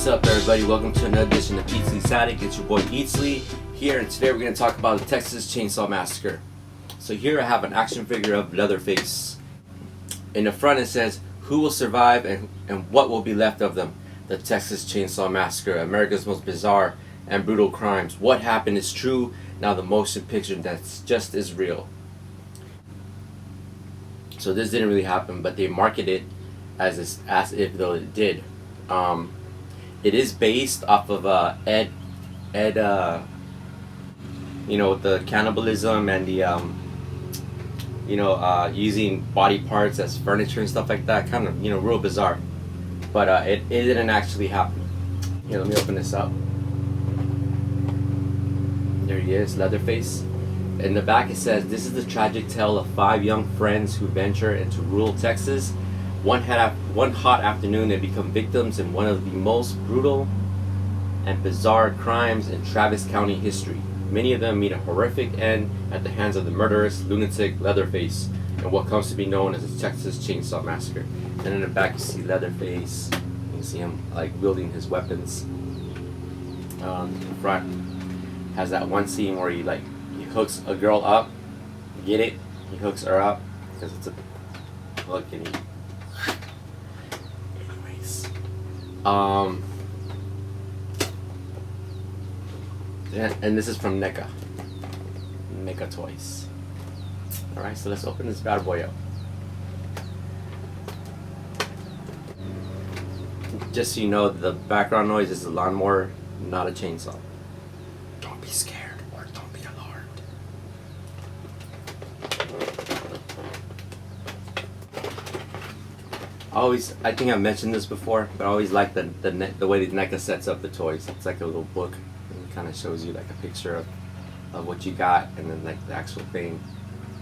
What's up, everybody? Welcome to another edition of Itzli Static. It's your boy Itzli here, and today we're going to talk about the Texas Chainsaw Massacre. So here I have an action figure of Leatherface. In the front it says, "Who will survive and what will be left of them? The Texas Chainsaw Massacre, America's most bizarre and brutal crimes. What happened is true. Now the motion picture that's just as real." So this didn't really happen, but they market it as if though it did. It is based off of Ed, the cannibalism and the using body parts as furniture and stuff like that. Kind of real bizarre, but it didn't actually happen. Here, let me open this up. There he is, Leatherface. In the back it says, "This is the tragic tale of 5 young friends who venture into rural Texas. One hot afternoon, they become victims in one of the most brutal and bizarre crimes in Travis County history. Many of them meet a horrific end at the hands of the murderous, lunatic Leatherface in what comes to be known as the Texas Chainsaw Massacre." And in the back you see Leatherface. You see him wielding his weapons. The front has that one scene where he hooks a girl up. Get it? He hooks her up because it's a hook and he. Anyways, and this is from NECA Toys. All right, so let's open this bad boy up. Just so you know, the background noise is a lawnmower, not a chainsaw. Don't be scared or don't be alarmed. I think I mentioned this before, but I always like the way the NECA sets up the toys. It's like a little book, and it kind of shows you like a picture of what you got, and then like the actual thing,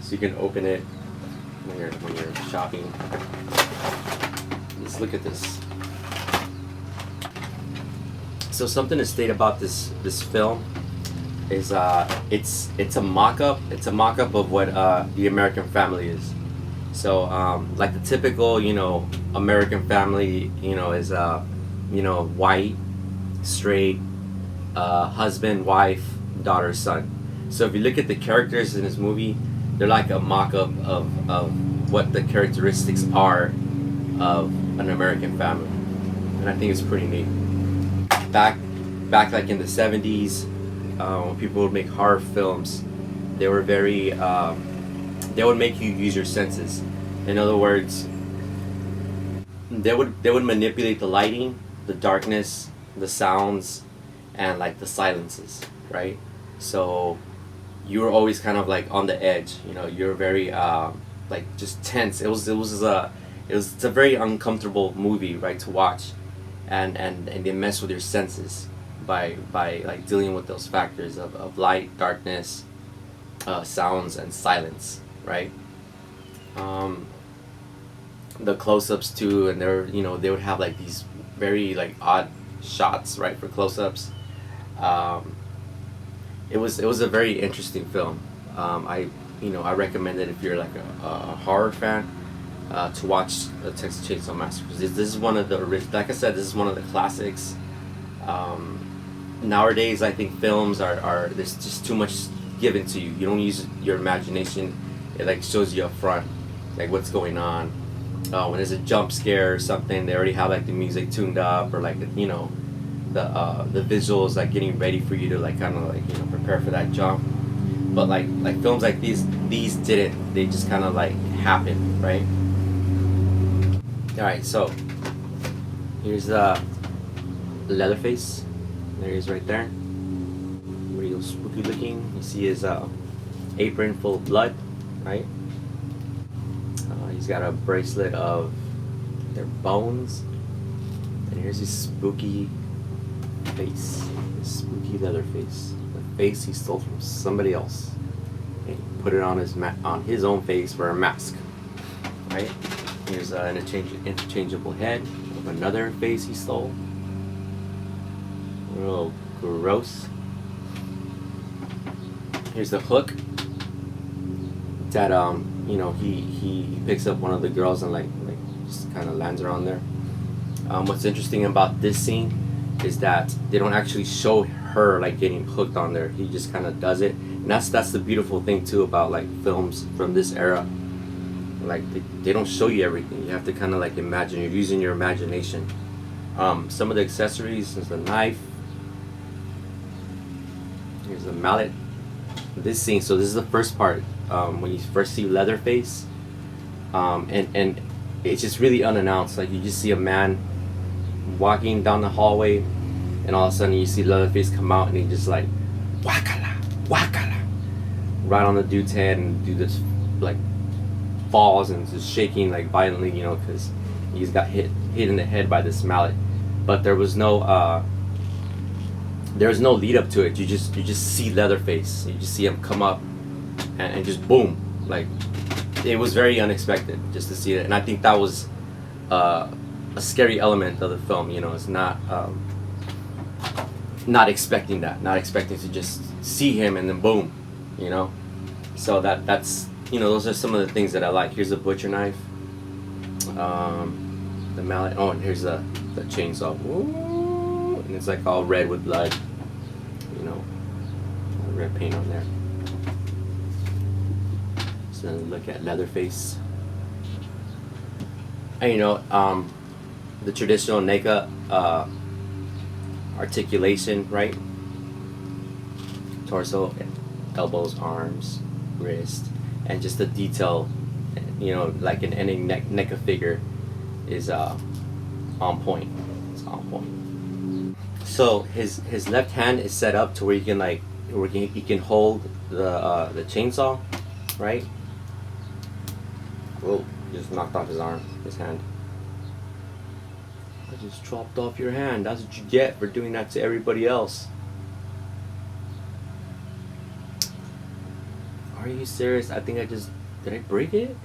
so you can open it when you're shopping. Let's look at this. So something to state about this film is it's a mock-up. It's a mock-up of what the American Family is. So like the typical American family is white, straight, husband, wife, daughter, son. So if you look at the characters in this movie, they're like a mock-up of what the characteristics are of an American family, and I think it's pretty neat. Back like in the 70s, when people would make horror films, they were very they would make you use your senses. In other words, they would manipulate the lighting, the darkness, the sounds, and like the silences, right? So you were always kind of like on the edge. You're very just tense. It's a very uncomfortable movie, right, to watch. And they mess with your senses by like dealing with those factors of light, darkness, sounds, and silence, right? The close-ups too, and they would have like these very odd shots, right, for close-ups. It was a very interesting film. I recommend it if you're like a horror fan. To watch the Texas Chainsaw Massacre. This is one of the like I said, this is one of the classics. Nowadays, I think films are there's just too much given to you. You don't use your imagination. It shows you up front, what's going on. When there's a jump scare or something, they already have the music tuned up, or the visuals getting ready for you to prepare for that jump. But like films like these didn't. They just kind of happen, right? Alright, so here's Leatherface. There he is right there. Real spooky looking. You see his apron full of blood, right? He's got a bracelet of their bones. And here's his spooky face. His spooky Leatherface. The face he stole from somebody else. And he put it on his own face for a mask, right? Here's an interchangeable head of another face he stole. Real gross. Here's the hook that he picks up one of the girls and just kind of lands her on there. What's interesting about this scene is that they don't actually show her like getting hooked on there. He just kind of does it, and that's the beautiful thing too about like films from this era. Like they don't show you everything. You have to kind of like imagine. You're using your imagination. Some of the accessories is the knife. Here's the mallet. This scene. So this is the first part when you first see Leatherface, and it's just really unannounced. Like you just see a man walking down the hallway, and all of a sudden you see Leatherface come out, and he just like wakala wakala right on the dude's head, and do this like falls and just shaking like violently, you know, because he's got hit in the head by this mallet. But there was no lead up to it. You just see Leatherface. You just see him come up and just boom. Like it was very unexpected just to see it, and I think that was a scary element of the film. You know, it's not expecting that, not expecting to just see him and then boom, you know. So that's, you know, those are some of the things that I like. Here's a butcher knife, the mallet. Oh, and here's the chainsaw. Ooh, and it's like all red with blood, you know, red paint on there. So then look at Leatherface. And you know, the traditional NECA articulation, right? Torso, elbows, arms, wrist, and just the detail, you know, like in any NECA figure is on point. It's on point. So his left hand is set up to where he can hold the chainsaw, right? Whoa, just knocked off his hand. I just chopped off your hand. That's what you get for doing that to everybody else. Are you serious? I think did I break it?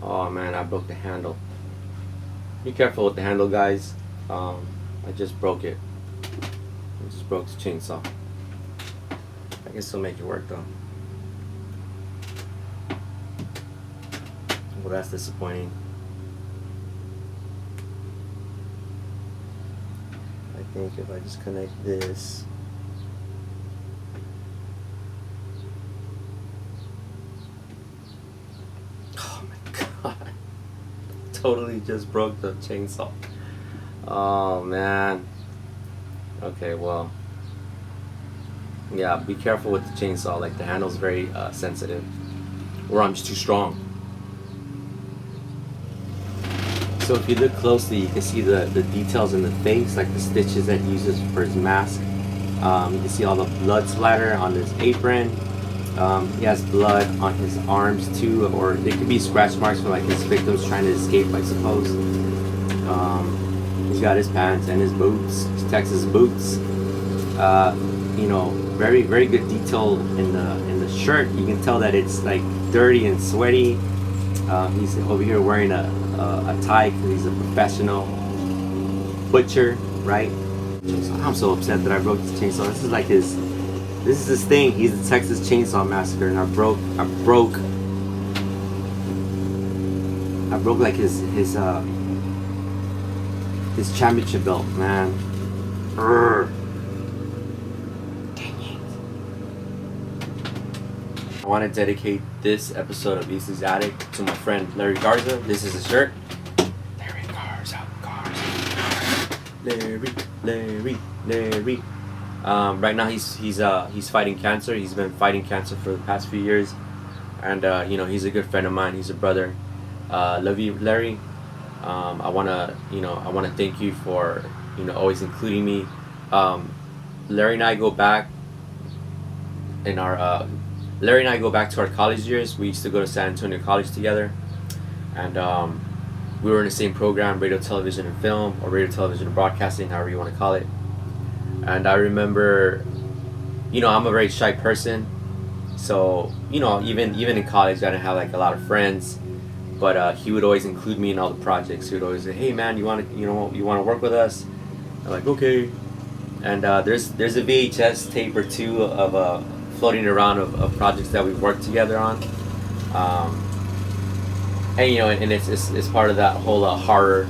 Oh man, I broke the handle. Be careful with the handle, guys. I just broke it. I just broke the chainsaw. I can still make it work though. Well, that's disappointing. I think if I just connect this. Oh my god. Totally just broke the chainsaw. Oh man. Okay, well. Yeah, be careful with the chainsaw. Like the handle's very sensitive. Or I'm just too strong. So if you look closely, you can see the details in the face, like the stitches that he uses for his mask. You can see all the blood splatter on his apron. He has blood on his arms too, or they could be scratch marks for like his victims trying to escape, I suppose. He's got his pants and his boots, his Texas boots. You know, very very good detail in the shirt. You can tell that it's like dirty and sweaty. He's over here wearing a tie because he's a professional butcher, right? I'm so upset that I broke this chainsaw. This is like his thing. He's the Texas Chainsaw Massacre, and I broke like his championship belt, man. Urgh. Dang it. I want to dedicate this episode of Itzli's Attic to my friend Larry Garza. This is his shirt. Larry Garza. Larry. Right now he's fighting cancer. He's been fighting cancer for the past few years, and you know, he's a good friend of mine. He's a brother. Love you, Larry. I wanna thank you for, you know, always including me. Larry and I go back to our college years. We used to go to San Antonio College together, and we were in the same program, radio, television, and film, or radio, television, and broadcasting, however you want to call it. And I remember, you know, I'm a very shy person, so, you know, even in college I didn't have like a lot of friends, but he would always include me in all the projects. He would always say, "Hey man, you want to work with us?" I'm like, "Okay." And there's a VHS tape or two of floating around of projects that we worked together on. and you know, and it's part of that whole horror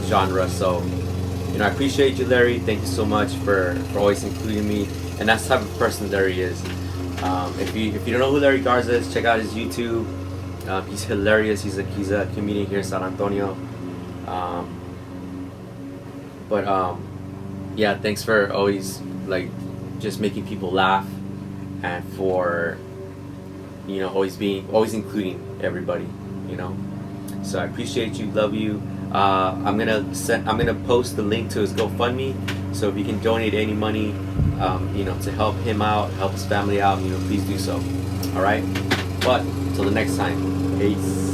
genre. So, you know, I appreciate you, Larry. Thank you so much for always including me. And that's the type of person Larry is. If you don't know who Larry Garza is, check out his YouTube. He's hilarious. He's a comedian here in San Antonio. Yeah, thanks for always like just making people laugh, and for, you know, always including everybody, you know. So I appreciate you, love you. I'm gonna post the link to his GoFundMe. So if you can donate any money, you know, to help him out, help his family out, you know, please do so. All right. But until the next time, peace.